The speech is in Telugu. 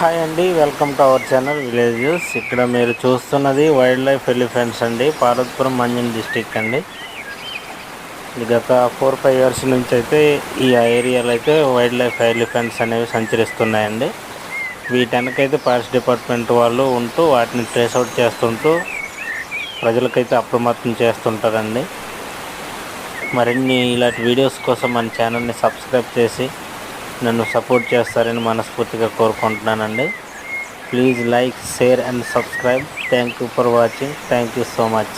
హాయ్ అండి, welcome to our channel village news. ఇక్కడ మీరు చూస్తున్నది వైల్డ్ లైఫ్ ఎలిఫెంట్స్ అండి, పార్వతీపురం మంజం డిస్టిక్ అండి. ఇది గత 4-5 ఇయర్స్ నుంచి అయితే ఈ ఏరియాలో అయితే వైల్డ్ లైఫ్ ఎలిఫెంట్స్ అనేవి సంచరిస్తున్నాయండి. వీటెనకైతే ఫారెస్ట్ డిపార్ట్మెంట్ వాళ్ళు ఉంటూ వాటిని ట్రేస్ అవుట్ చేస్తుంటూ ప్రజలకైతే అప్రమత్తం చేస్తుంటారండి. మరిన్ని ఇలాంటి వీడియోస్ కోసం మన ఛానల్ని సబ్స్క్రైబ్ చేసి నన్ను సపోర్ట్ చేస్తారని మనస్ఫూర్తిగా కోరుకుంటున్నానండి. Please like, share and subscribe. Thank you for watching. Thank you so much.